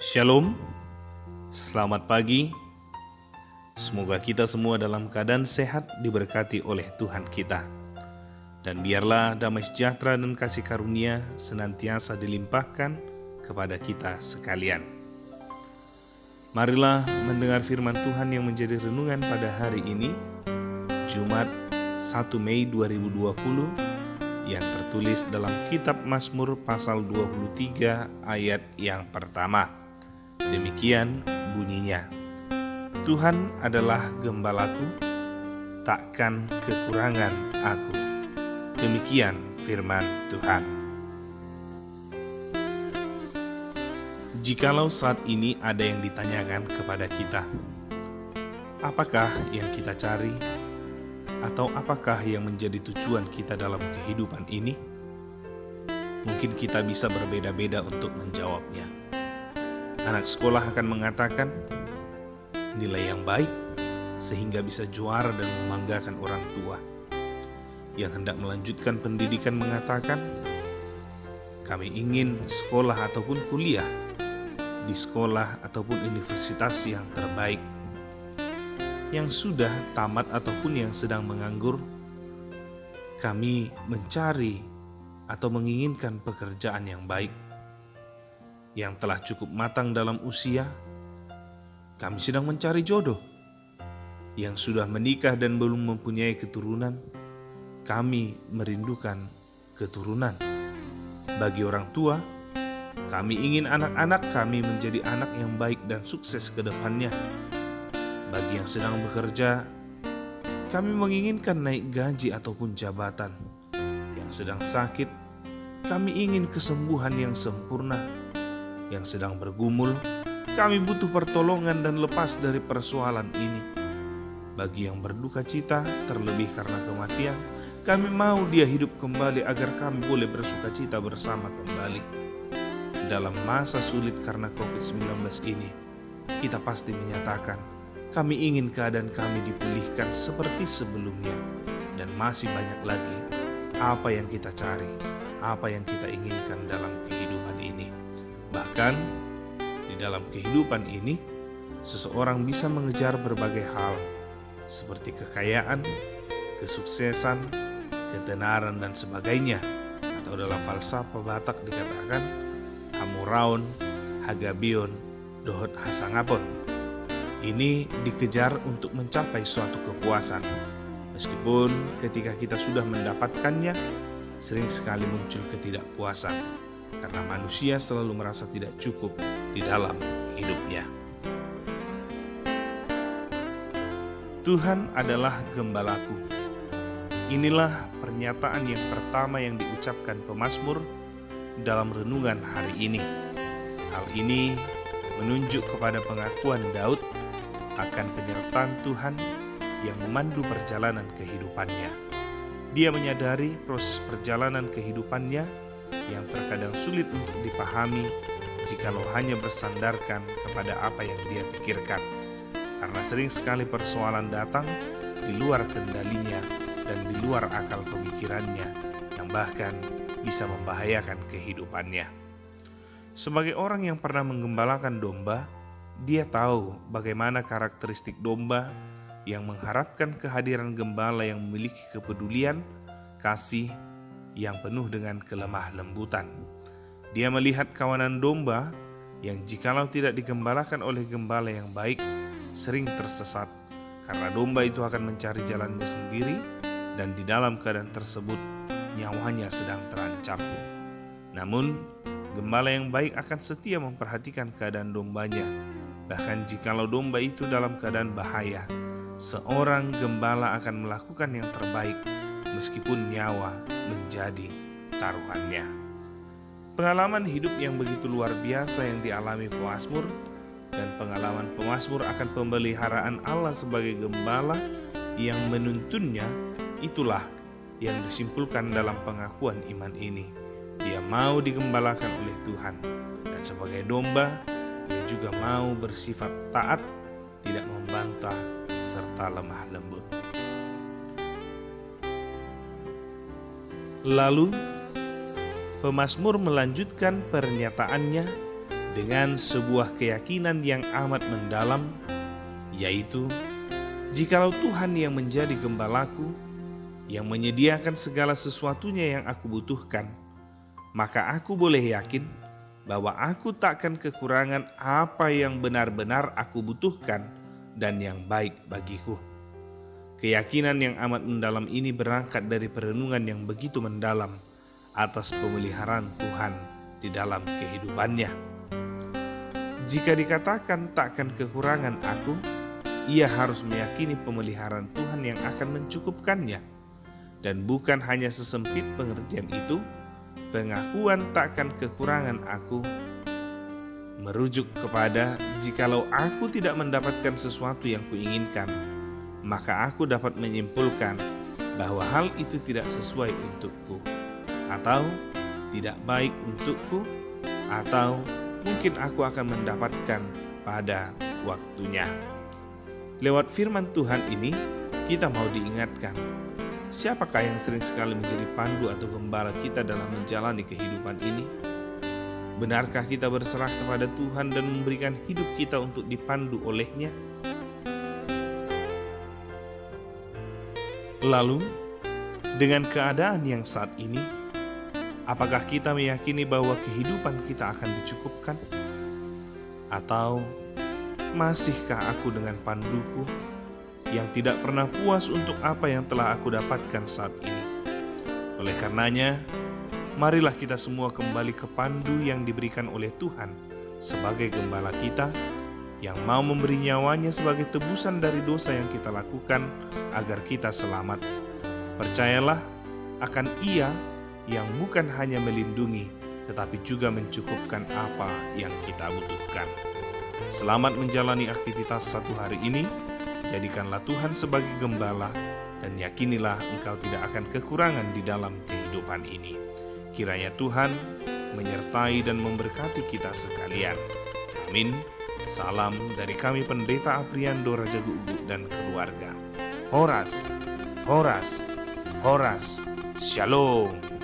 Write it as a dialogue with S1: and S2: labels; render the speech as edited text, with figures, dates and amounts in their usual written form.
S1: Shalom, selamat pagi. Semoga kita semua dalam keadaan sehat diberkati oleh Tuhan kita. Dan biarlah damai sejahtera dan kasih karunia senantiasa dilimpahkan kepada kita sekalian. Marilah mendengar firman Tuhan yang menjadi renungan pada hari ini, Jumat 1 Mei 2020, yang tertulis dalam kitab Mazmur pasal 23 ayat yang pertama. Demikian bunyinya, Tuhan adalah gembalaku, takkan kekurangan aku. Demikian firman Tuhan. Jikalau saat ini ada yang ditanyakan kepada kita, apakah yang kita cari? Atau apakah yang menjadi tujuan kita dalam kehidupan ini? Mungkin kita bisa berbeda-beda untuk menjawabnya. Anak sekolah akan mengatakan nilai yang baik sehingga bisa juara dan membanggakan orang tua. Yang hendak melanjutkan pendidikan mengatakan, kami ingin sekolah ataupun kuliah di sekolah ataupun universitas yang terbaik. Yang sudah tamat ataupun yang sedang menganggur, kami mencari atau menginginkan pekerjaan yang baik. Yang telah cukup matang dalam usia, kami sedang mencari jodoh. Yang sudah menikah dan belum mempunyai keturunan, kami merindukan keturunan. Bagi orang tua, kami ingin anak-anak kami menjadi anak yang baik dan sukses ke depannya. Bagi yang sedang bekerja, kami menginginkan naik gaji ataupun jabatan. Yang sedang sakit, kami ingin kesembuhan yang sempurna. Yang sedang bergumul, kami butuh pertolongan dan lepas dari persoalan ini. Bagi yang berduka cita, terlebih karena kematian, kami mau dia hidup kembali agar kami boleh bersuka cita bersama kembali. Dalam masa sulit karena COVID-19 ini, kita pasti menyatakan, kami ingin keadaan kami dipulihkan seperti sebelumnya. Dan masih banyak lagi apa yang kita cari, apa yang kita inginkan dalam kehidupan ini. Bahkan di dalam kehidupan ini, seseorang bisa mengejar berbagai hal seperti kekayaan, kesuksesan, ketenaran dan sebagainya. Atau dalam falsafah Batak dikatakan hamuraun, hagabion, dohot hasangapon. Ini dikejar untuk mencapai suatu kepuasan. Meskipun ketika kita sudah mendapatkannya, sering sekali muncul ketidakpuasan. Karena manusia selalu merasa tidak cukup di dalam hidupnya. Tuhan adalah gembalaku. Inilah pernyataan yang pertama yang diucapkan pemazmur dalam renungan hari ini. Hal ini menunjuk kepada pengakuan Daud akan penyertaan Tuhan yang memandu perjalanan kehidupannya. Dia menyadari proses perjalanan kehidupannya yang terkadang sulit untuk dipahami jikalau hanya bersandarkan kepada apa yang dia pikirkan. Karena sering sekali persoalan datang di luar kendalinya dan di luar akal pemikirannya yang bahkan bisa membahayakan kehidupannya. Sebagai orang yang pernah menggembalakan domba, dia tahu bagaimana karakteristik domba yang mengharapkan kehadiran gembala yang memiliki kepedulian, kasih, yang penuh dengan kelemah lembutan. Dia melihat kawanan domba yang jikalau tidak digembalakan oleh gembala yang baik, sering tersesat karena domba itu akan mencari jalannya sendiri dan di dalam keadaan tersebut nyawanya sedang terancam. Namun, gembala yang baik akan setia memperhatikan keadaan dombanya. Bahkan jikalau domba itu dalam keadaan bahaya, seorang gembala akan melakukan yang terbaik meskipun nyawa menjadi taruhannya. Pengalaman hidup yang begitu luar biasa yang dialami pemazmur dan pengalaman pemazmur akan pemeliharaan Allah sebagai gembala yang menuntunnya, itulah yang disimpulkan dalam pengakuan iman ini. Dia mau digembalakan oleh Tuhan, dan sebagai domba, dia juga mau bersifat taat, tidak membantah, serta lemah lembut. Lalu, pemazmur melanjutkan pernyataannya dengan sebuah keyakinan yang amat mendalam, yaitu jikalau Tuhan yang menjadi gembalaku, yang menyediakan segala sesuatunya yang aku butuhkan, maka aku boleh yakin bahwa aku takkan kekurangan apa yang benar-benar aku butuhkan dan yang baik bagiku. Keyakinan yang amat mendalam ini berangkat dari perenungan yang begitu mendalam atas pemeliharaan Tuhan di dalam kehidupannya. Jika dikatakan takkan kekurangan aku, ia harus meyakini pemeliharaan Tuhan yang akan mencukupkannya. Dan bukan hanya sesempit pengertian itu, pengakuan takkan kekurangan aku merujuk kepada jikalau aku tidak mendapatkan sesuatu yang kuinginkan, maka aku dapat menyimpulkan bahwa hal itu tidak sesuai untukku, atau tidak baik untukku, atau mungkin aku akan mendapatkan pada waktunya. Lewat firman Tuhan ini, kita mau diingatkan, siapakah yang sering sekali menjadi pandu atau gembala kita dalam menjalani kehidupan ini? Benarkah kita berserah kepada Tuhan dan memberikan hidup kita untuk dipandu oleh-Nya? Lalu, dengan keadaan yang saat ini, apakah kita meyakini bahwa kehidupan kita akan dicukupkan? Atau masihkah aku dengan panduku yang tidak pernah puas untuk apa yang telah aku dapatkan saat ini? Oleh karenanya, marilah kita semua kembali ke pandu yang diberikan oleh Tuhan sebagai gembala kita, yang mau memberi nyawanya sebagai tebusan dari dosa yang kita lakukan agar kita selamat. Percayalah akan Ia yang bukan hanya melindungi, tetapi juga mencukupkan apa yang kita butuhkan. Selamat menjalani aktivitas satu hari ini. Jadikanlah Tuhan sebagai gembala, dan yakinilah engkau tidak akan kekurangan di dalam kehidupan ini. Kiranya Tuhan menyertai dan memberkati kita sekalian. Amin. Salam dari kami Pendeta Apriando Raja Gugu dan keluarga. Horas, Horas, Horas. Shalom.